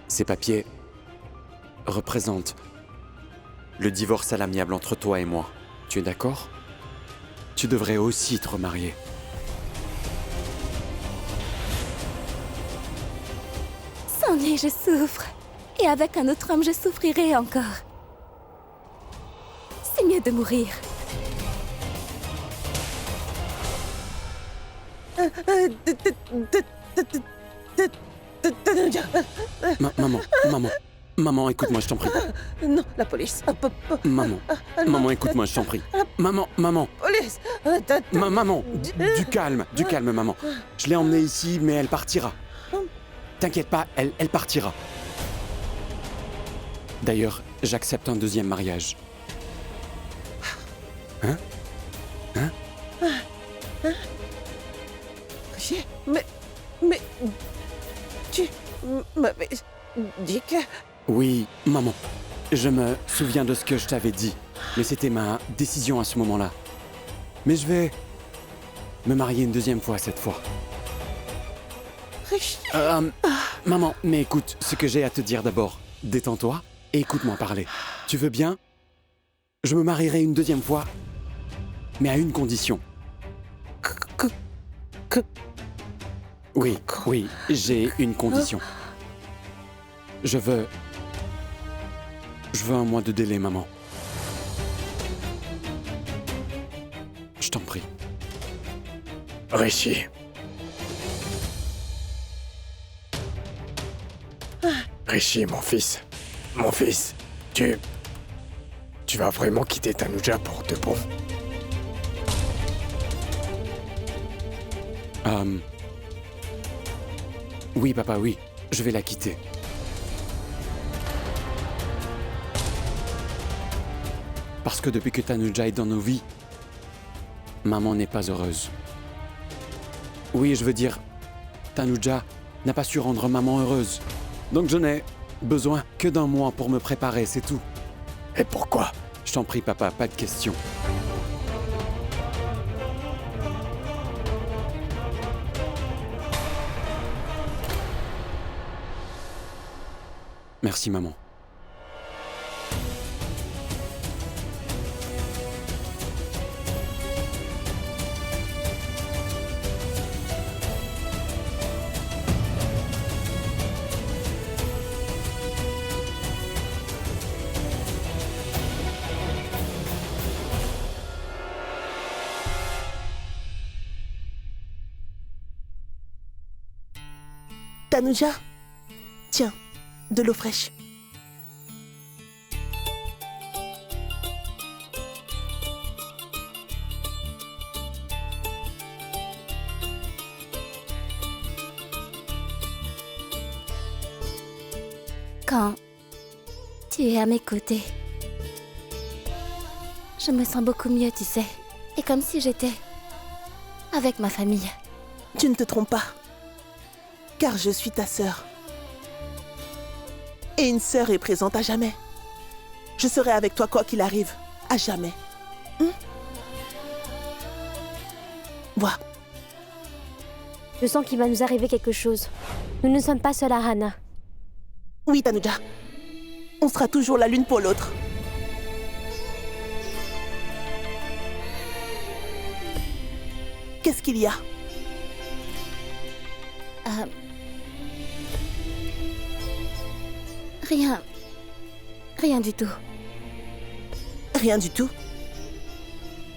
Ces papiers représentent le divorce à l'amiable entre toi et moi. Tu es d'accord? Tu devrais aussi te remarier. Sans lui, je souffre. Et avec un autre homme, je souffrirai encore. C'est mieux de mourir. Maman, écoute-moi, je t'en prie. Non, la police. Maman, écoute-moi, je t'en prie. Maman. Police. Maman, du calme, maman. Je l'ai emmenée ici, mais elle partira. T'inquiète pas, elle partira. D'ailleurs, j'accepte un deuxième mariage. Hein? Mais... Tu m'avais dit que... Oui, maman. Je me souviens de ce que je t'avais dit. Mais c'était ma décision à ce moment-là. Mais je vais me marier une deuxième fois cette fois. Maman, mais écoute ce que j'ai à te dire d'abord. Détends-toi et écoute-moi parler. Tu veux bien? Je me marierai une deuxième fois, mais à une condition. Oui, j'ai une condition. Je veux un mois de délai, maman. Je t'en prie. Rishi. Rishi, mon fils. Mon fils, tu vas vraiment quitter Tanuja pour de bon? Oui, papa, oui. Je vais la quitter. Parce que depuis que Tanuja est dans nos vies, maman n'est pas heureuse. Oui, je veux dire, Tanuja n'a pas su rendre maman heureuse. Donc je n'ai besoin que d'un mois pour me préparer, c'est tout. Et pourquoi? Je t'en prie, papa, pas de questions. Merci, maman. Tanuja, tiens, de l'eau fraîche. Quand tu es à mes côtés, je me sens beaucoup mieux, tu sais. Et comme si j'étais avec ma famille. Tu ne te trompes pas. Car je suis ta sœur. Et une sœur est présente à jamais. Je serai avec toi quoi qu'il arrive, à jamais. Vois. Je sens qu'il va nous arriver quelque chose. Nous ne sommes pas seuls à Hana. Oui, Tanuja. On sera toujours la l'une pour l'autre. Qu'est-ce qu'il y a? Rien du tout. Rien du tout.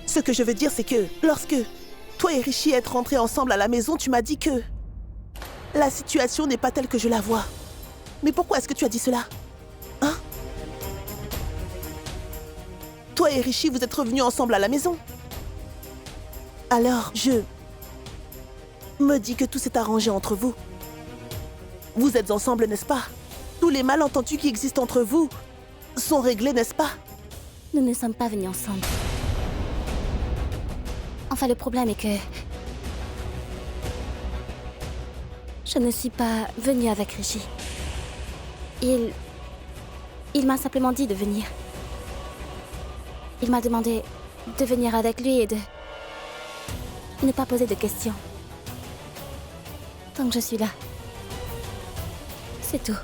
Ce que je veux dire, c'est que lorsque toi et Rishi êtes rentrés ensemble à la maison, tu m'as dit que la situation n'est pas telle que je la vois. Mais pourquoi est-ce que tu as dit cela? Hein? Toi et Rishi, vous êtes revenus ensemble à la maison. Alors, je me dis que tout s'est arrangé entre vous. Vous êtes ensemble, n'est-ce pas? Tous les malentendus qui existent entre vous sont réglés, n'est-ce pas? Nous ne sommes pas venus ensemble. Enfin, le problème est que... je ne suis pas venue avec Rishi. Il m'a simplement dit de venir. Il m'a demandé de venir avec lui et de ne pas poser de questions. Donc je suis là. C'est tout.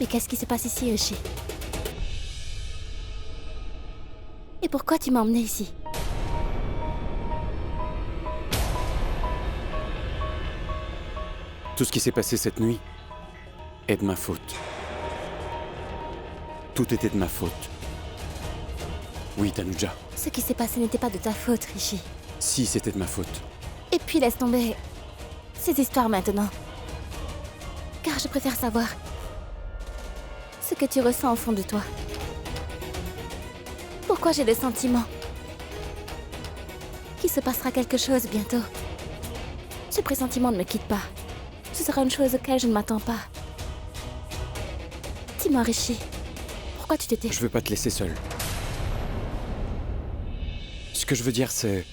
Mais qu'est-ce qui se passe ici, Rishi? Et pourquoi tu m'as emmené ici? Tout ce qui s'est passé cette nuit est de ma faute. Tout était de ma faute. Oui, Tanuja. Ce qui s'est passé n'était pas de ta faute, Rishi. Si, c'était de ma faute. Et puis laisse tomber ces histoires maintenant. Car je préfère savoir ce que tu ressens au fond de toi. Pourquoi j'ai le sentiment qu'il se passera quelque chose bientôt. Ce pressentiment ne me quitte pas. Ce sera une chose auquel je ne m'attends pas. Dis-moi, Rishi, pourquoi tu te tais? Je veux pas te laisser seul. Ce que je veux dire, c'est...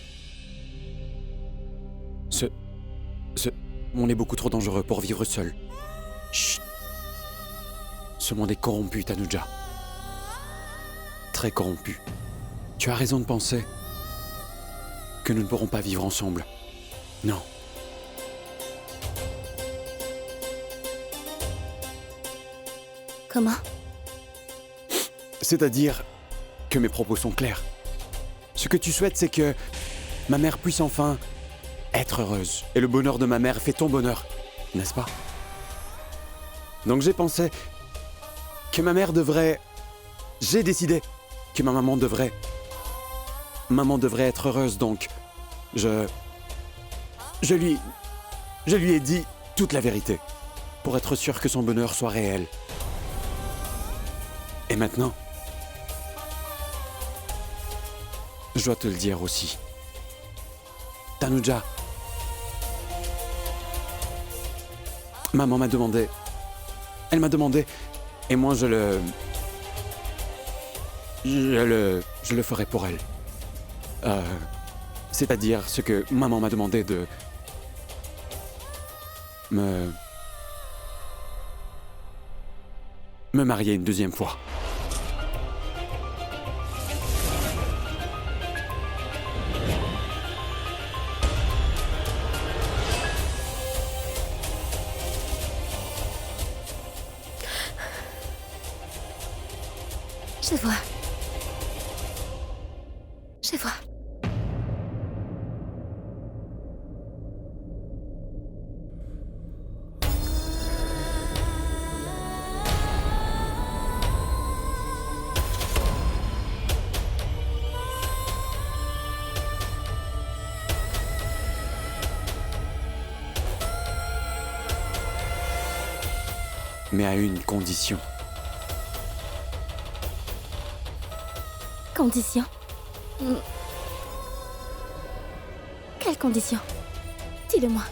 Ce monde est beaucoup trop dangereux pour vivre seul. Chut. Ce monde est corrompu, Tanuja. Très corrompu. Tu as raison de penser que nous ne pourrons pas vivre ensemble. Non. Comment? C'est-à-dire que mes propos sont clairs. Ce que tu souhaites, c'est que ma mère puisse enfin être heureuse. Et le bonheur de ma mère fait ton bonheur, n'est-ce pas? Donc j'ai pensé que ma mère devrait... J'ai décidé que ma maman devrait... Maman devrait être heureuse, donc... Je lui ai dit toute la vérité, pour être sûr que son bonheur soit réel. Et maintenant, je dois te le dire aussi. Tanuja, maman m'a demandé. Elle m'a demandé, et moi je le ferai pour elle. C'est-à-dire ce que maman m'a demandé de me marier une deuxième fois. Je vois. Je vois. Mais à une condition. Condition? Quelle condition? Dis-le-moi.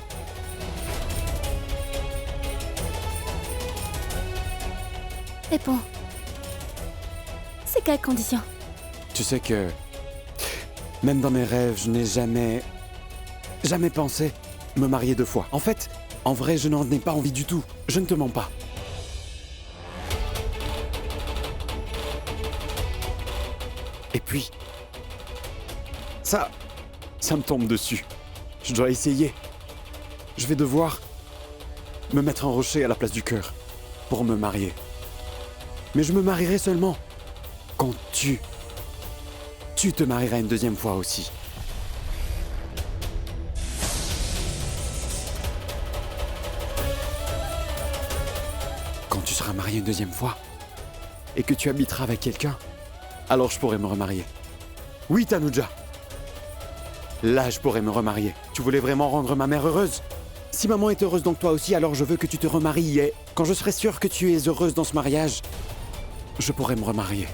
Réponds. C'est quelle condition? Tu sais que... Même dans mes rêves, je n'ai jamais pensé me marier deux fois. En fait, en vrai, je n'en ai pas envie du tout. Je ne te mens pas. Et puis... Ça me tombe dessus. Je dois essayer. Je vais devoir me mettre un rocher à la place du cœur pour me marier. Mais je me marierai seulement quand tu te marieras une deuxième fois aussi. Quand tu seras marié une deuxième fois et que tu habiteras avec quelqu'un, alors je pourrai me remarier. Oui, Tanuja. Là, je pourrais me remarier. Tu voulais vraiment rendre ma mère heureuse? Si maman est heureuse, donc toi aussi, alors je veux que tu te remaries et quand je serai sûr que tu es heureuse dans ce mariage, je pourrai me remarier.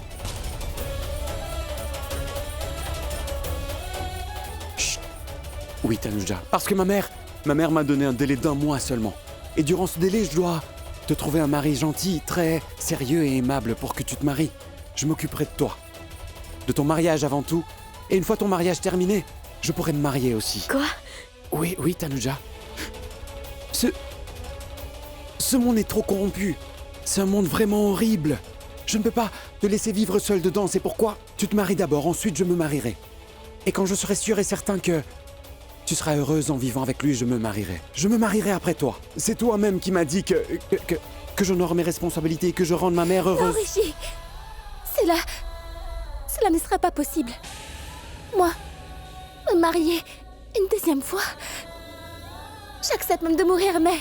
Chut. Oui, Tanuja. Parce que ma mère m'a donné un délai d'1 mois seulement. Et durant ce délai, je dois te trouver un mari gentil, très sérieux et aimable pour que tu te maries. Je m'occuperai de toi. De ton mariage avant tout. Et une fois ton mariage terminé, je pourrai me marier aussi. Quoi? Oui, Tanuja. Ce monde est trop corrompu. C'est un monde vraiment horrible. Je ne peux pas te laisser vivre seul dedans. C'est pourquoi tu te maries d'abord, ensuite je me marierai. Et quand je serai sûr et certain que tu seras heureuse en vivant avec lui, je me marierai. Je me marierai après toi. C'est toi-même qui m'as dit que Que j'honore mes responsabilités et que je rende ma mère Non, heureuse. Rishi. Cela ne sera pas possible. Moi, me marier une deuxième fois. J'accepte même de mourir, mais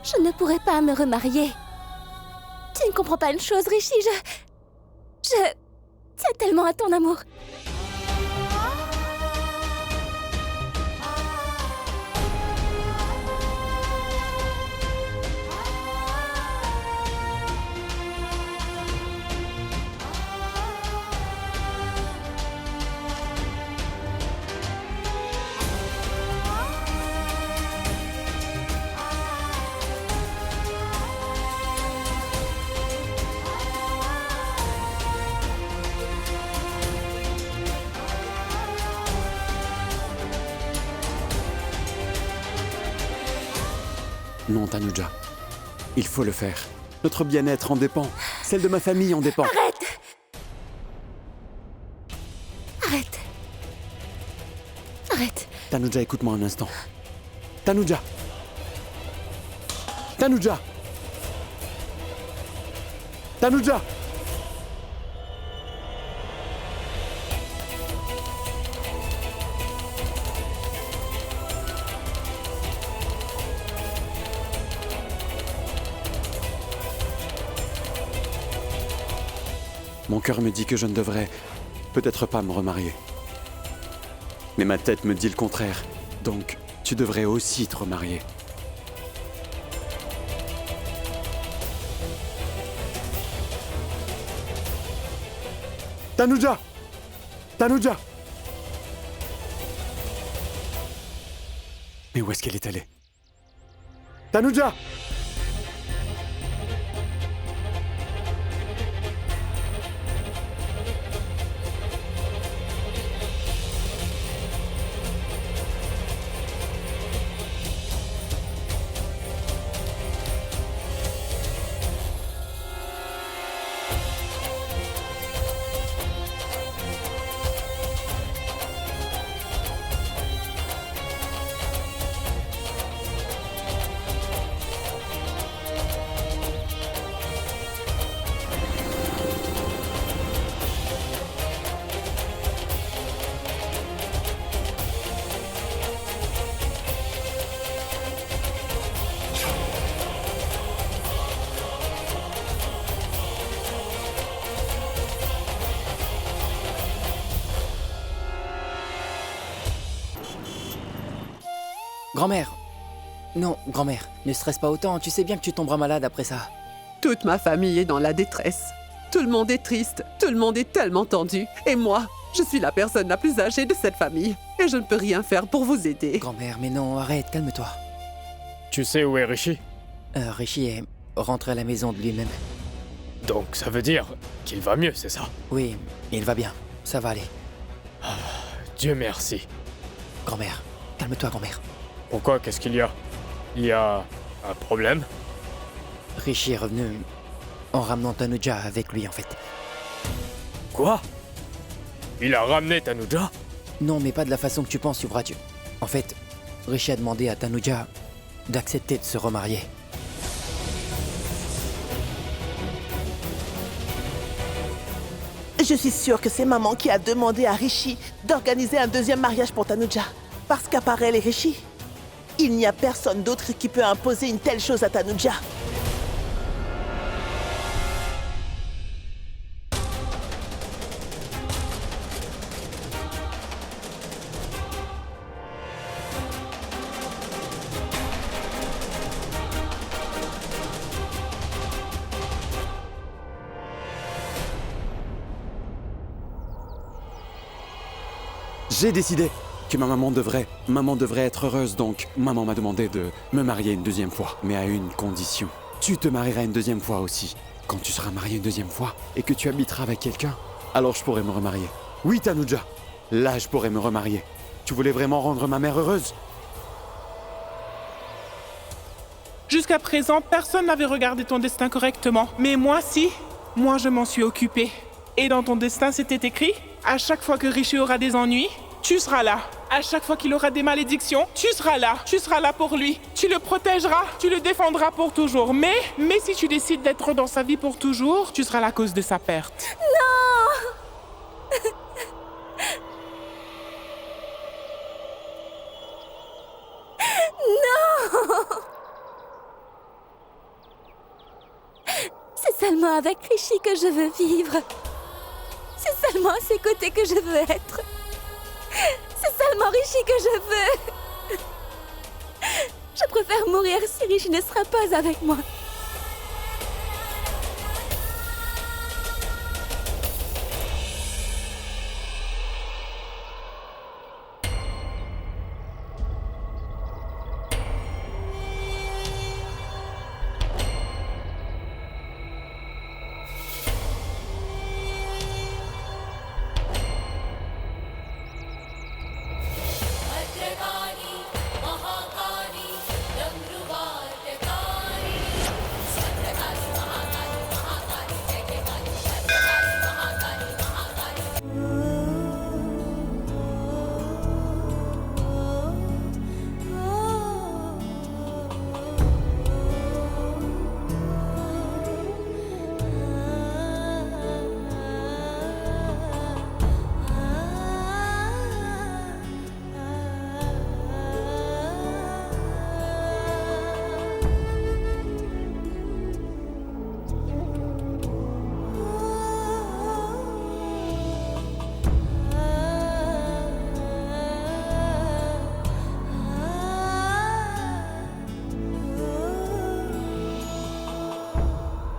je ne pourrai pas me remarier. Tu ne comprends pas une chose, Rishi, je tiens tellement à ton amour. Non, Tanuja. Il faut le faire. Notre bien-être en dépend. Celle de ma famille en dépend. Arrête! Arrête. Arrête. Tanuja, écoute-moi un instant. Tanuja! Tanuja! Tanuja! Mon cœur me dit que je ne devrais peut-être pas me remarier. Mais ma tête me dit le contraire. Donc, tu devrais aussi te remarier. Tanuja! Tanuja! Mais où est-ce qu'elle est allée? Tanuja! Grand-mère. Non, grand-mère, ne stresse pas autant, tu sais bien que tu tomberas malade après ça. Toute ma famille est dans la détresse. Tout le monde est triste, tout le monde est tellement tendu. Et moi, je suis la personne la plus âgée de cette famille. Et je ne peux rien faire pour vous aider. Grand-mère, mais non, arrête, calme-toi. Tu sais où est Rishi? Rishi est rentré à la maison de lui-même. Donc ça veut dire qu'il va mieux, c'est ça? Oui, il va bien, ça va aller. Dieu merci. Grand-mère, calme-toi, grand-mère. Pourquoi? Qu'est-ce qu'il y a? Il y a un problème? Rishi est revenu en ramenant Tanuja avec lui, en fait. Quoi? Il a ramené Tanuja? Non, mais pas de la façon que tu penses, Yuvraj. En fait, Rishi a demandé à Tanuja d'accepter de se remarier. Je suis sûre que c'est maman qui a demandé à Rishi d'organiser un deuxième mariage pour Tanuja. Parce qu'à part elle et Rishi, il n'y a personne d'autre qui peut imposer une telle chose à Tanuja. J'ai décidé que maman devrait être heureuse, donc maman m'a demandé de me marier une deuxième fois, mais à une condition. Tu te marieras une deuxième fois aussi. Quand tu seras marié une deuxième fois et que tu habiteras avec quelqu'un, alors je pourrai me remarier. Oui, Tanuja, là je pourrai me remarier. Tu voulais vraiment rendre ma mère heureuse? Jusqu'à présent, personne n'avait regardé ton destin correctement. Mais moi, si. Moi, je m'en suis occupé. Et dans ton destin, c'était écrit, à chaque fois que Rishi aura des ennuis, tu seras là. À chaque fois qu'il aura des malédictions, tu seras là. Tu seras là pour lui. Tu le protégeras. Tu le défendras pour toujours. Mais si tu décides d'être dans sa vie pour toujours, tu seras la cause de sa perte. Non. Non. C'est seulement avec Rishi que je veux vivre. C'est seulement à ses côtés que je veux être. C'est seulement Rishi que je veux. Je préfère mourir si Rishi ne sera pas avec moi.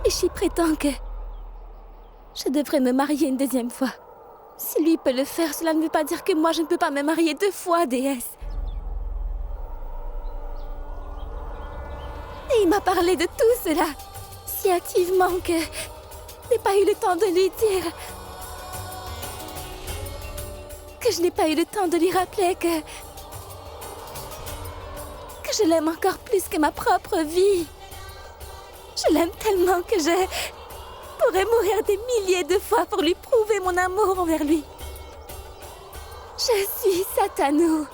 Rishi prétend que je devrais me marier une deuxième fois. Si lui peut le faire, cela ne veut pas dire que moi je ne peux pas me marier 2 fois, déesse. Et il m'a parlé de tout cela si hâtivement que je n'ai pas eu le temps de lui dire. Que je n'ai pas eu le temps de lui rappeler que je l'aime encore plus que ma propre vie. Je l'aime tellement que je pourrais mourir des milliers de fois pour lui prouver mon amour envers lui. Je suis Satanou.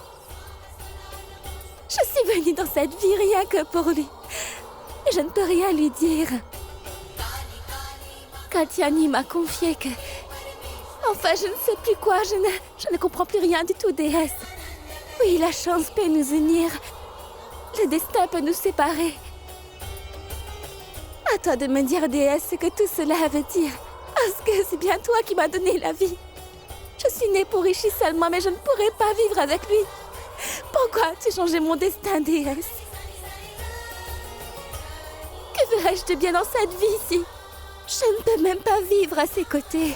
Je suis venue dans cette vie rien que pour lui. Et je ne peux rien lui dire. Katyani m'a confié que... Enfin, je ne sais plus quoi, je ne comprends plus rien du tout, déesse. Oui, la chance peut nous unir. Le destin peut nous séparer. À toi de me dire, déesse, ce que tout cela veut dire. Parce que c'est bien toi qui m'as donné la vie. Je suis née pour Rishi seulement, mais je ne pourrais pas vivre avec lui. Pourquoi as-tu changé mon destin, déesse? Que ferais-je de bien dans cette vie si je ne peux même pas vivre à ses côtés?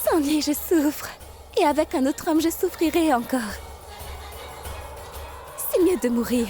Sans lui, je souffre. Et avec un autre homme, je souffrirai encore. C'est mieux de mourir.